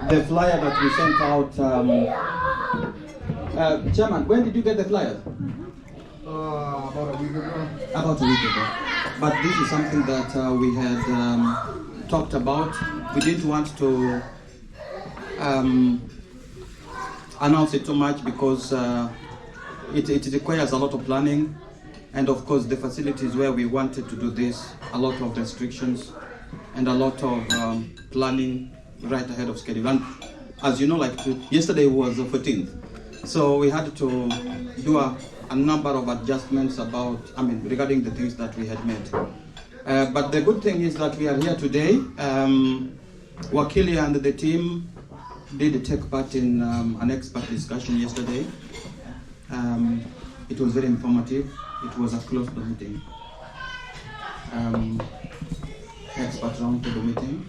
the flyer that we sent out. Chairman, when did you get the flyer? About a week ago. About a week ago. But this is something that we had talked about. We didn't want to announce it too much because it requires a lot of planning, and of course the facilities where we wanted to do this, a lot of restrictions and a lot of planning right ahead of schedule. And as you know, like yesterday was the 14th, so we had to do a number of adjustments regarding the things that we had made. But the good thing is that we are here today. Wakili and the team did take part in an expert discussion yesterday. It was very informative. It was a closed meeting. Expert roundtable meeting.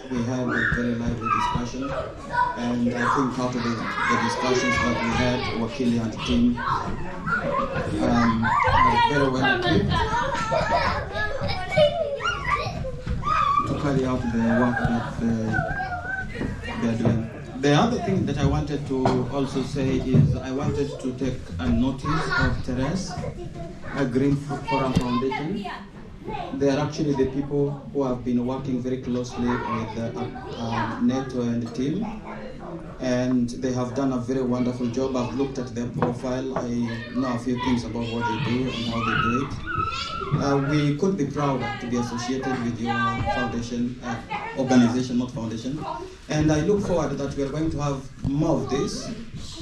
We had a very lively discussion, and I think out of the discussions that we had, Wakili and the team are very well equipped to carry out the work that they are doing. The other thing that I wanted to also say is I wanted to take a notice of Therese, a Green Forum Foundation. They are actually the people who have been working very closely with Neto and the team, and they have done a very wonderful job. I've looked at their profile. I know a few things about what they do and how they do it. We could be proud to be associated with your foundation, organization, not foundation. And I look forward that we are going to have more of this.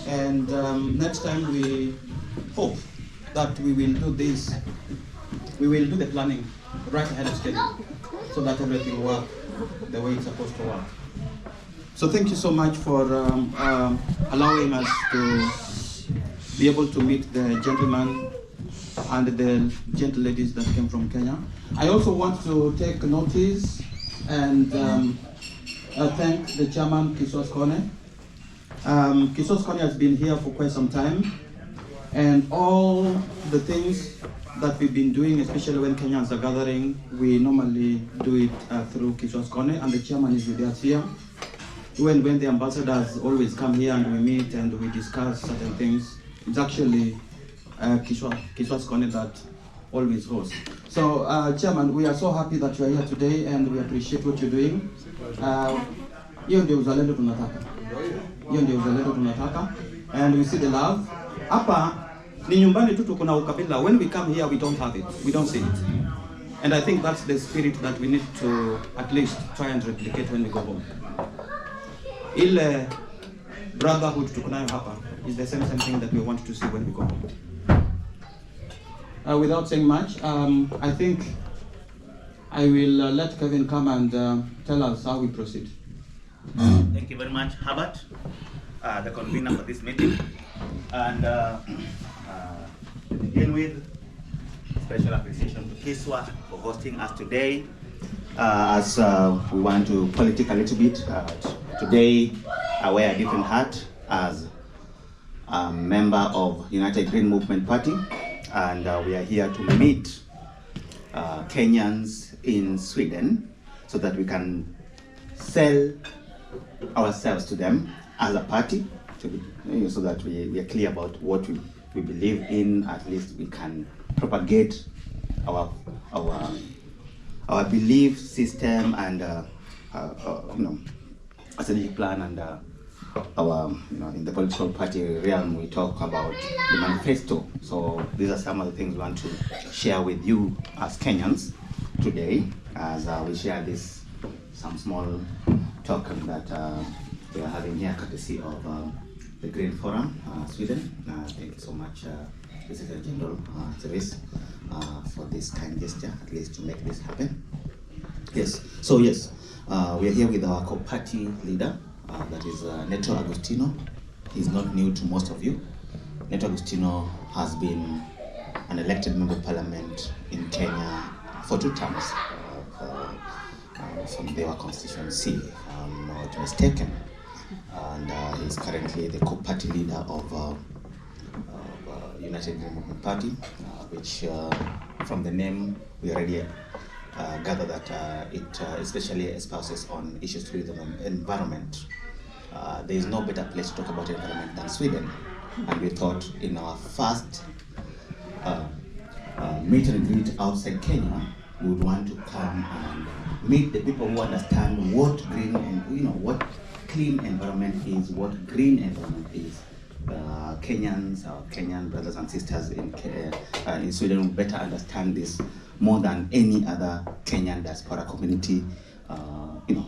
And next time we hope that we will do this. We will do the planning right ahead of schedule so that everything will work the way it's supposed to work. So thank you so much for allowing us to be able to meet the gentleman and the gentle ladies that came from Kenya. I also want to take notice and thank the chairman, Kisos Kone. Kisos Kone has been here for quite some time, and all the things that we've been doing, especially when Kenyans are gathering, we normally do it through Kisos Kone, and the chairman is with us here. When the ambassadors always come here and we meet and we discuss certain things, it's actually Kisos Kone that always hosts. So, Chairman, we are so happy that you are here today and we appreciate what you're doing. Hiyo ndio uzalendo tunataka. Hiyo ndio uzalendo tunataka. And we see the love. Hapa ni nyumbani tu tuko na ukabila. When we come here, we don't have it. We don't see it. And I think that's the spirit that we need to at least try and replicate when we go home. Ile brotherhood tuko nayo hapa is the same thing that we want to see when we go home. Without saying much, I think I will let Kevin come and tell us how we proceed. Thank you very much, Herbert, the convener for this meeting. And to begin with, special appreciation to Kiswa for hosting us today. As we want to politic a little bit, today I wear a different hat as a member of United Green Movement Party, and we are here to meet Kenyans in Sweden so that we can sell ourselves to them as a party, so that we are clear about what we believe in. At least we can propagate our belief system and a strategic plan, and in the political party realm we talk about the manifesto. So these are some of the things we want to share with you as Kenyans today, as we share some small token that we are having here courtesy of the Green Forum Sweden. Thank you so much, President General Therese, for this kind gesture, at least to make this happen. Yes, so yes, we are here with our co-party leader, that is Neto Agostino. He's not new to most of you. Neto Agostino has been an elected member of parliament in Kenya for 2 terms from Dewa constituency, if I'm not mistaken. And he's currently the co-party leader of United Green Movement Party, which from the name we already gather that it especially espouses on issues to do with the environment. there is no better place to talk about environment than Sweden. And we thought in our first meet and greet outside Kenya, we would want to come and meet the people who understand what green and what clean environment is, what green environment is. Kenyans, our Kenyan brothers and sisters in Sweden will better understand this more than any other Kenyan diaspora community,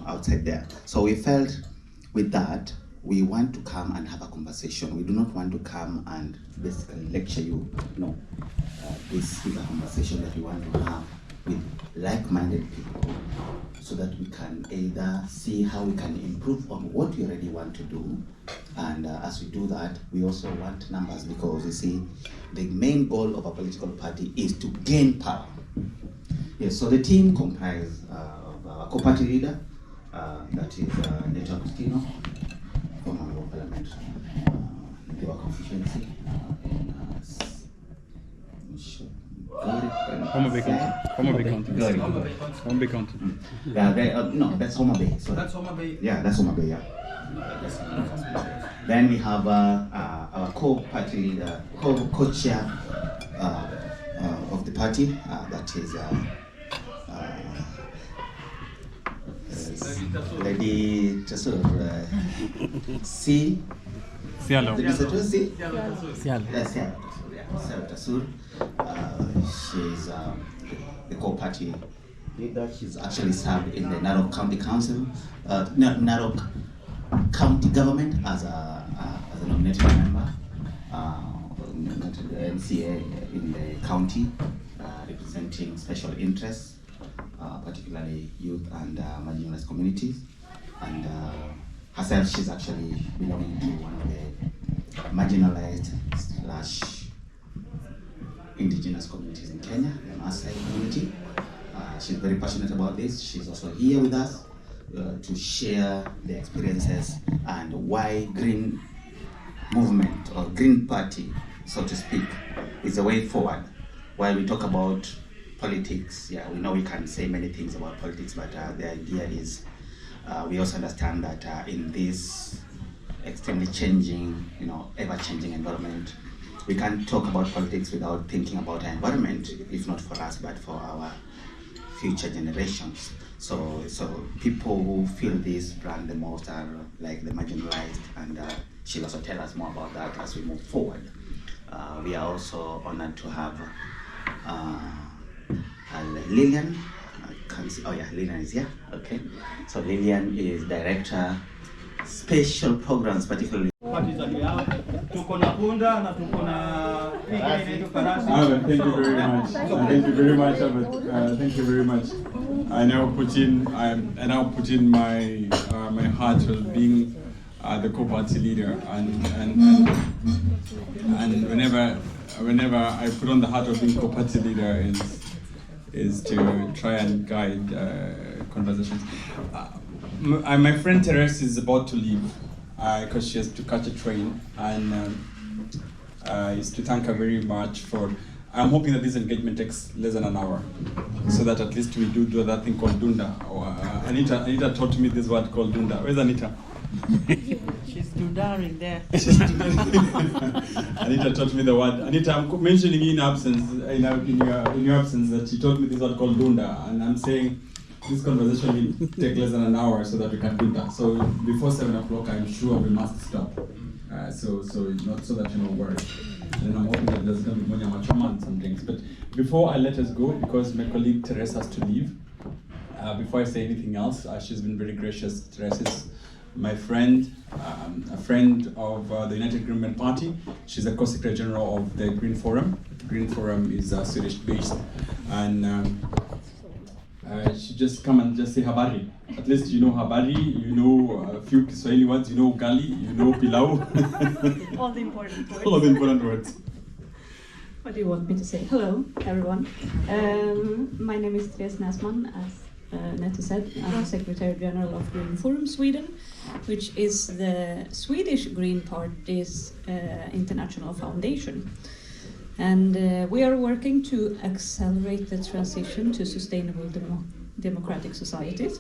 outside there. So we felt with that, we want to come and have a conversation. We do not want to come and basically lecture you. No, this is a conversation that we want to have with like-minded people, so that we can either see how we can improve on what we already want to do, and as we do that, we also want numbers, because you see, the main goal of a political party is to gain power. Yes, so the team comprises of our co-party leader, that is Neto Agustino, from our parliament, Nigeria constituency, Homa Bay County. No, that's Homa Bay. Sorry. That's Homa Bay. Yeah, that's Homa Bay, yeah. Then we have our co-party leader, co-chair of the party, that is Lady Tasur Sialo. Tasur. She's the co-party leader. She's actually served in the Narok County Council, Narok County Government as a nominated member, nominated MCA in the county, representing special interests, particularly youth and marginalized communities. And herself, she's actually belonging to one of the marginalized / indigenous communities in Kenya, the Maasai community. She's very passionate about this. She's also here with us to share the experiences and why Green Movement or Green Party, so to speak, is the way forward. While we talk about politics, yeah, we know we can say many things about politics, but the idea is we also understand that in this extremely changing, ever-changing environment, we can't talk about politics without thinking about our environment, if not for us, but for our future generations. So people who feel this brand the most are like the marginalized, and she'll also tell us more about that as we move forward. We are also honored to have Lillian. I can't see. Oh yeah, Lillian is here. Okay. So Lillian is director, special programs, particularly. Thank you very much. Thank you very much, Albert. Thank you very much. I now put in my my heart of being the co-party leader, and whenever I put on the heart of being co-party leader is to try and guide conversations. My friend Therese is about to leave because she has to catch a train, and is to thank her very much for. I'm hoping that this engagement takes less than an hour, so that at least we do that thing called Dunda. Anita taught me this word called Dunda. Where's Anita? She's Dundaring there. Anita taught me the word. Anita, I'm mentioning in absence, in your absence, that she taught me this word called Dunda, and I'm saying this conversation will take less than an hour so that we can do that. So before 7 o'clock, I'm sure we must stop. So not so that you're not worried. And I'm hoping that there's going to be more machoma and some things. But before I let us go, because my colleague Therese has to leave, before I say anything else, she's been very gracious. Therese is my friend, a friend of the United Green Men Party. She's the Co-Secretary General of the Green Forum. Green Forum is Swedish-based, and she just come and just say habari. At least you know habari, you know a few Kiswahili words, you know ugali, you know pilau. All the important words. All the important words. What do you want me to say? Hello, everyone. My name is Therese Näsman, as Neto said. I'm Secretary General of Green Forum Sweden, which is the Swedish Green Party's international foundation. And we are working to accelerate the transition to sustainable democratic societies.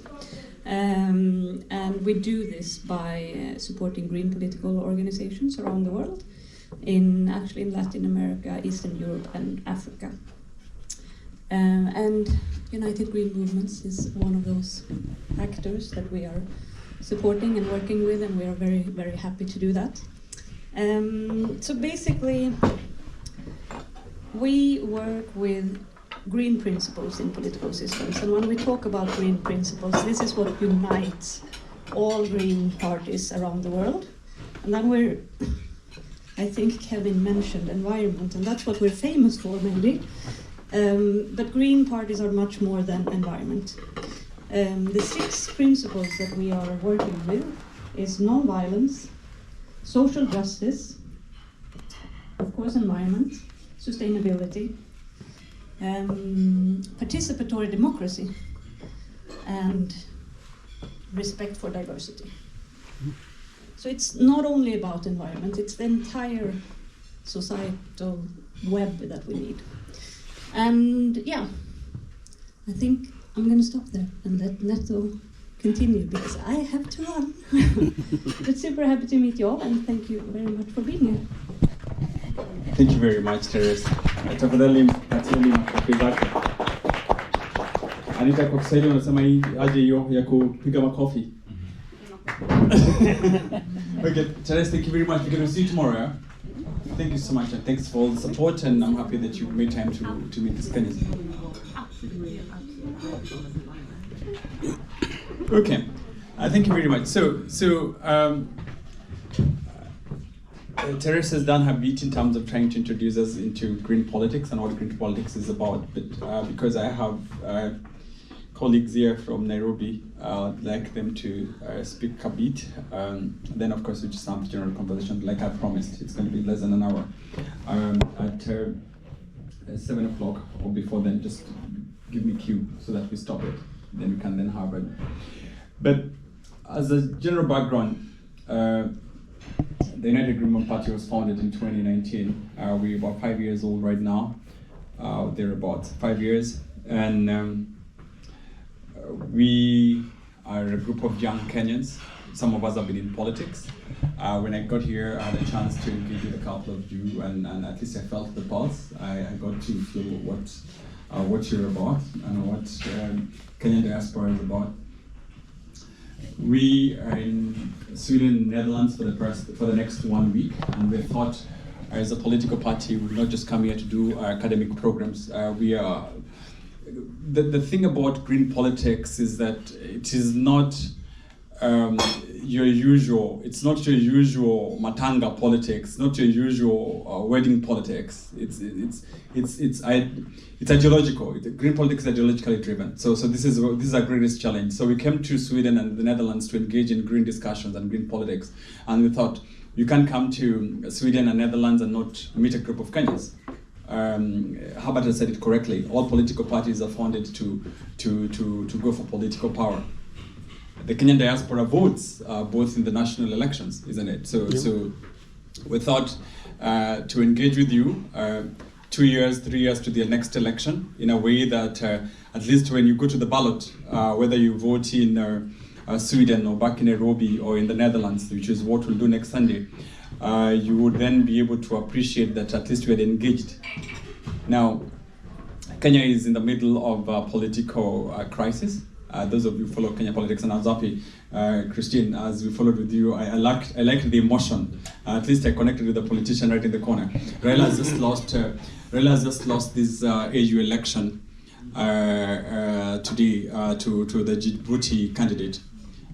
And we do this by supporting green political organizations around the world, actually in Latin America, Eastern Europe, and Africa. And United Green Movements is one of those actors that we are supporting and working with, and we are very, very happy to do that. So basically, we work with green principles in political systems, and when we talk about green principles, this is what unites all green parties around the world. And then I think Kevin mentioned environment, and that's what we're famous for mainly. But green parties are much more than environment. The 6 principles that we are working with is non-violence, social justice, of course environment, sustainability, participatory democracy, and respect for diversity. So it's not only about environment, it's the entire societal web that we need. And yeah, I think I'm going to stop there and let Netto continue because I have to run. But super happy to meet you all, and thank you very much for being here. Thank you very much, Therese. Tafadhali mpatieni makofi zake. Anita, kwa Kiswahili unasema hii aje hiyo ya kupiga makofi? Okay, Therese, thank you very much. We're going to see you tomorrow. Yeah? Thank you so much, and thanks for all the support, and I'm happy that you made time to meet these Kenyans. Okay, thank you very much. Therese has done her bit in terms of trying to introduce us into green politics and what green politics is about. But because I have colleagues here from Nairobi, I'd like them to speak a bit. Then, of course, we just have the general conversation. Like I promised, it's going to be less than an hour. At 7 o'clock or before then, just give me cue so that we stop it. Then we can then have it. But as a general background, the United Green Movement Party was founded in 2019. We're about 5 years old right now. They're about 5 years. And we are a group of young Kenyans. Some of us have been in politics. When I got here, I had a chance to engage with a couple of you, and at least I felt the pulse. I got to feel what you're about and what Kenyan diaspora is about. We are in Sweden, Netherlands for the next 1 week, and we thought, as a political party, we will not just come here to do our academic programs. The thing about green politics is that it is not your usual matanga politics, not your usual wedding politics. It's ideological. Green politics is ideologically driven. So this is our greatest challenge. So we came to Sweden and the Netherlands to engage in green discussions and green politics, and we thought you can't come to Sweden and Netherlands and not meet a group of Kenyans. Herbert has said it correctly. All political parties are founded to go for political power. The Kenyan diaspora votes both in the national elections, isn't it? So we thought to engage with you 2 years, 3 years to the next election in a way that at least when you go to the ballot, whether you vote in Sweden or back in Nairobi or in the Netherlands, which is what we'll do next Sunday, you would then be able to appreciate that at least we had engaged. Now, Kenya is in the middle of a political crisis. Those of you who follow Kenya politics, and I was happy, Christine, as we followed with you, I liked the emotion. At least I connected with the politician right in the corner. Raila has just lost this AU election today to the Djibouti candidate.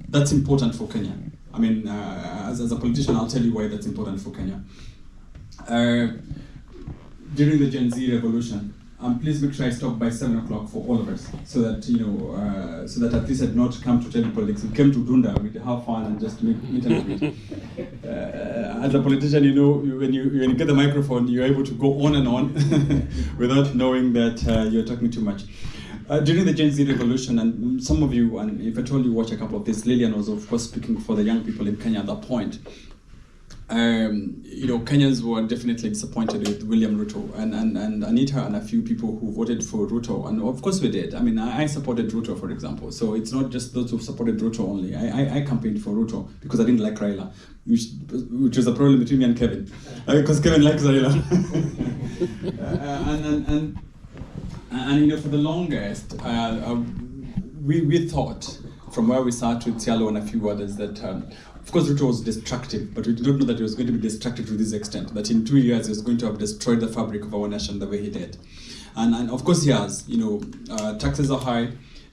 That's important for Kenya. I mean, as a politician, I'll tell you why that's important for Kenya. During the Gen Z revolution, please make sure I stop by 7 o'clock for all of us, so that so that at least I did not come to tell you politics. We came to Dunda, we'd have fun and just meet and greet. As a politician, when you get the microphone, you're able to go on and on without knowing that you're talking too much. During the Gen Z revolution, and some of you, and if at all you watch a couple of this, Lillian was of course speaking for the young people in Kenya at that point. Kenyans were definitely disappointed with William Ruto, and Anita and a few people who voted for Ruto, and of course we did. I mean, I supported Ruto, for example, so it's not just those who supported Ruto only. I campaigned for Ruto because I didn't like Raila, which was a problem between me and Kevin, because Kevin likes Raila. And for the longest, we thought, from where we sat with Tialo and a few others, that of course Ruto was destructive, but we did not know that he was going to be destructive to this extent, that in 2 years he was going to have destroyed the fabric of our nation the way he did. And of course he has. Taxes are high,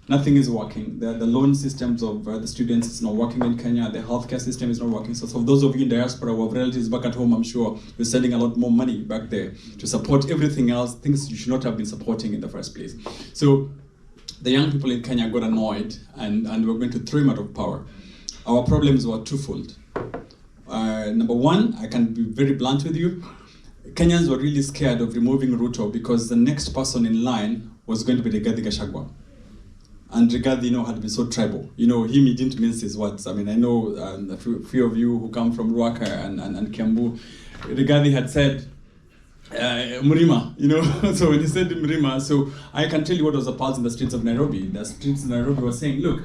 nothing is working. The loan systems of the students is not working in Kenya, the healthcare system is not working. So those of you in diaspora who have relatives back at home, I'm sure you're sending a lot more money back there to support everything else, things you should not have been supporting in the first place. So the young people in Kenya got annoyed and were going to throw him out of power. Our problems were twofold. Number one, I can be very blunt with you, Kenyans were really scared of removing Ruto because the next person in line was going to be Rigathi Gachagua. And Rigathi, had been so tribal. He didn't mince his words. I mean, I know a few of you who come from Ruaka and Kiambu, Rigathi had said, Mrima, so when he said Mrima, so I can tell you what was the pulse in the streets of Nairobi. The streets of Nairobi were saying, look,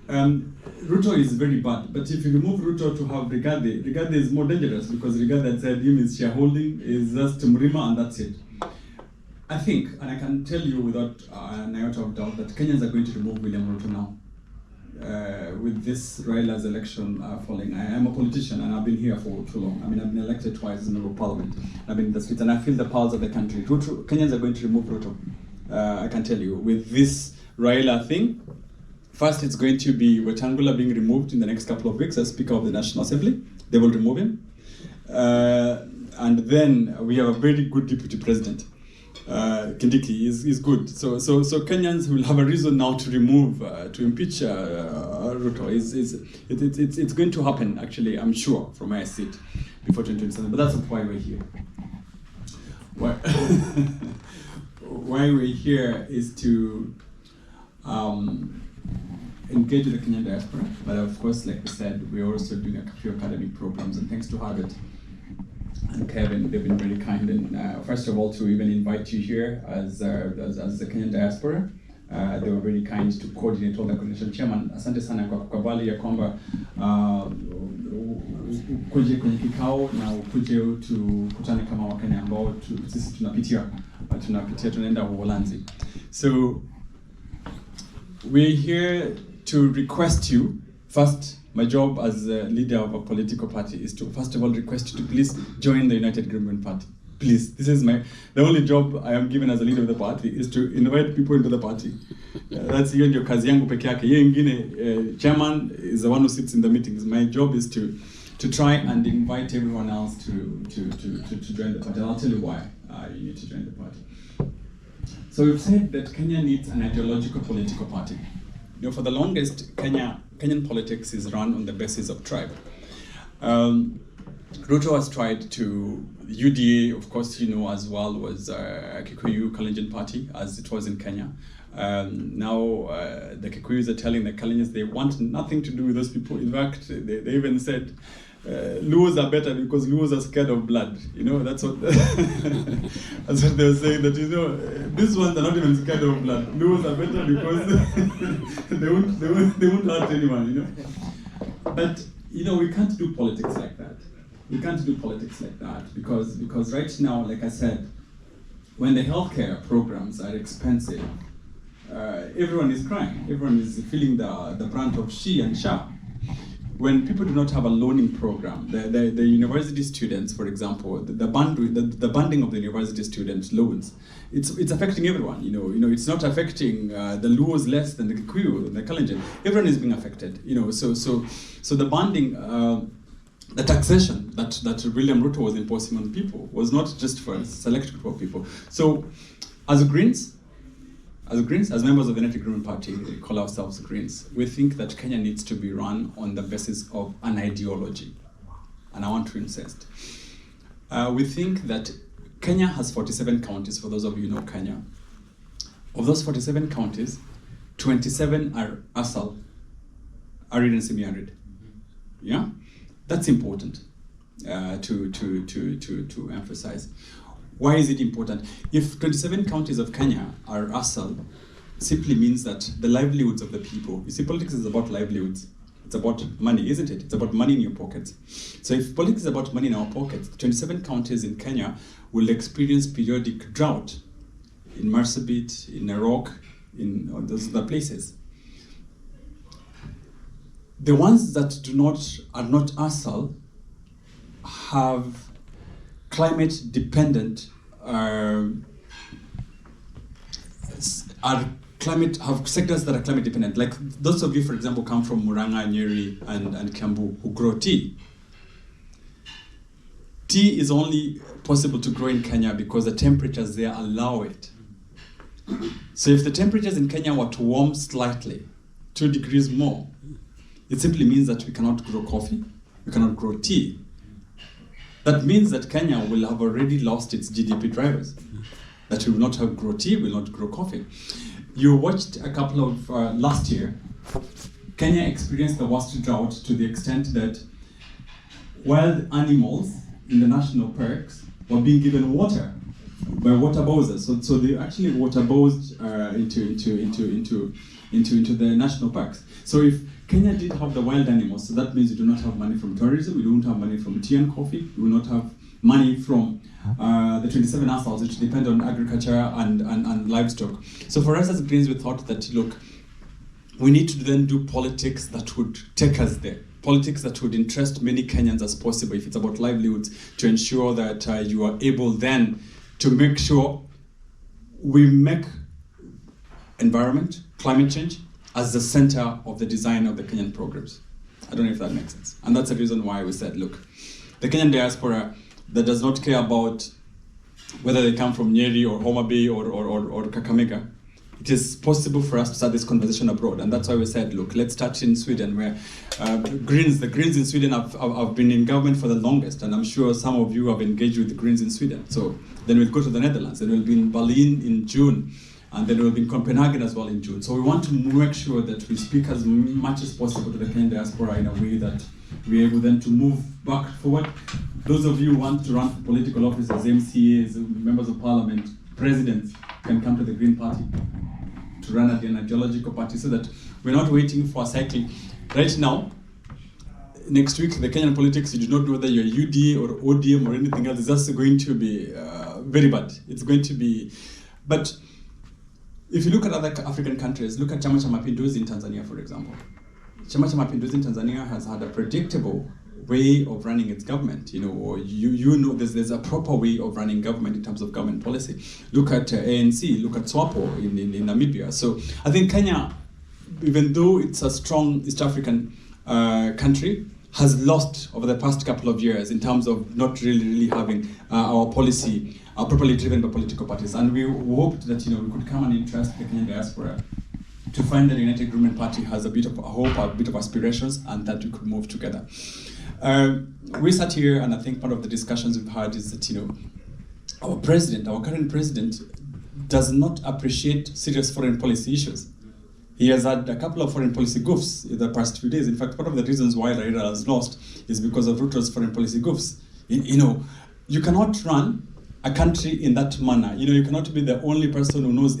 Ruto is very bad, but if you remove Ruto to have Rigathi is more dangerous because Rigathi had said him is shareholding, is just Mrima and that's it. I think, and I can tell you without an iota of doubt, that Kenyans are going to remove William Ruto now. With this Raila's election falling. I am a politician and I've been here for too long. I mean, I've been elected twice as a member of parliament. I've been in the streets and I feel the pulse of the country. Kenyans are going to remove Ruto, I can tell you. With this Raila thing, first it's going to be Wetangula being removed in the next couple of weeks as Speaker of the National Assembly. They will remove him. And then we have a very good Deputy President. Kindiki is good. So Kenyans will have a reason now to remove, to impeach Ruto. It's going to happen, actually, I'm sure, from where I sit, before 2027. But that's why we're here. Why we're here is to engage with the Kenyan diaspora. But of course, like we said, we're also doing a few academic programs, and thanks to Harvard and Kevin, they've been really kind, and first of all, to even invite you here as the Kenyan diaspora. They were really kind to coordinate all the coordination. Chairman, asante sana kwa kukubali ya kwamba ukuje kwenye kikao na ukuje tukutane kama Wakenya ambao sisi tunaenda Uholanzi. So we're here to request you first. My job as a leader of a political party is to, first of all, request you to please join the United Greenmen Party. Please, this is the only job I am given as a leader of the party is to invite people into the party. That's hiyo ndio kazi yangu peke yake. Hiyo ingine, chairman is the one who sits in the meetings. My job is to try and invite everyone else to join the party. And I'll tell you why you need to join the party. So we've said that Kenya needs an ideological political party. For the longest, Kenyan politics is run on the basis of tribe. Ruto has tried to, UDA, of course, as well, was a Kikuyu Kalenjin party, as it was in Kenya. Now, the Kikuyus are telling the Kalenjins they want nothing to do with those people. In fact, they even said, Luos are better because Luos are scared of blood. That's what that's what they were saying, that these ones are not even scared of blood. Luos are better because they won't hurt anyone, But we can't do politics like that. We can't do politics like that because right now, like I said, when the healthcare programs are expensive, everyone is crying. Everyone is feeling the brunt of she and sha. When people do not have a loaning program, the university students, for example, the banding of the university students' loans, it's affecting everyone. It's not affecting the Luos less than the Kikuyu, the Kalenjin. Everyone is being affected. So the banding, the taxation that William Ruto was imposing on people was not just for a select group of people. So, as Greens, as members of the United Greenmen Party, we call ourselves Greens, we think that Kenya needs to be run on the basis of an ideology. And I want to insist. We think that Kenya has 47 counties, for those of you who know Kenya. Of those 47 counties, 27 are ASAL, arid and semi-arid. Yeah? That's important. to emphasize. Why is it important? If 27 counties of Kenya are ASAL, simply means that the livelihoods of the people, you see, politics is about livelihoods. It's about money, isn't it? It's about money in your pockets. So if politics is about money in our pockets, 27 counties in Kenya will experience periodic drought in Marsabit, in Narok, in those other places. The ones that are not ASAL have climate dependent have sectors that are climate dependent. Like those of you, for example, come from Murang'a, Nyeri, and Kiambu, who grow tea. Tea is only possible to grow in Kenya because the temperatures there allow it. So if the temperatures in Kenya were to warm slightly, 2 degrees more, it simply means that we cannot grow coffee, we cannot grow tea. That means that Kenya will have already lost its GDP drivers. That we will not have grow tea, we will not grow coffee. You watched a couple of, last year, Kenya experienced the worst drought to the extent that wild animals in the national parks were being given water by water bowsers. So they actually water bowsed into the national parks. So if Kenya did have the wild animals, so that means we do not have money from tourism, we don't have money from tea and coffee, we will not have money from the 27 ASALs, which depend on agriculture and livestock. So for us as Greens, we thought that, look, we need to then do politics that would take us there. Politics that would interest many Kenyans as possible, if it's about livelihoods, to ensure that you are able then to make sure we make environment, climate change, as the center of the design of the Kenyan programs. I don't know if that makes sense. And that's the reason why we said, look, the Kenyan diaspora that does not care about whether they come from Nyeri or Homa Bay or Kakamega, it is possible for us to start this conversation abroad. And that's why we said, look, let's start in Sweden, where the Greens in Sweden have been in government for the longest. And I'm sure some of you have engaged with the Greens in Sweden. So then we'll go to the Netherlands, and we'll be in Berlin in June. And then we'll be in Copenhagen as well in June. So we want to make sure that we speak as much as possible to the Kenyan diaspora in a way that we're able then to move back forward. Those of you who want to run for political offices, MCAs, members of parliament, presidents, can come to the Green Party to run at an ideological party, so that we're not waiting for a cycle. Right now, next week, the Kenyan politics, you do not know whether you're UDA or ODM or anything else. It's just going to be very bad. It's going to be, but if you look at other African countries, look at Chama cha Mapinduzi in Tanzania, for example. Chama cha Mapinduzi in Tanzania has had a predictable way of running its government. You know, there's a proper way of running government in terms of government policy. Look at ANC, look at SWAPO in Namibia. So I think Kenya, even though it's a strong East African country, has lost over the past couple of years in terms of not really having our policy properly driven by political parties. And we hoped that we could come and interest the Kenyan diaspora to find that the United Government Party has a bit of a hope, a bit of aspirations, and that we could move together. We sat here, and I think part of the discussions we've had is that our current president, does not appreciate serious foreign policy issues. He has had a couple of foreign policy goofs in the past few days. In fact, one of the reasons why Raila has lost is because of Ruto's foreign policy goofs. You cannot run a country in that manner. You cannot be the only person who knows everything.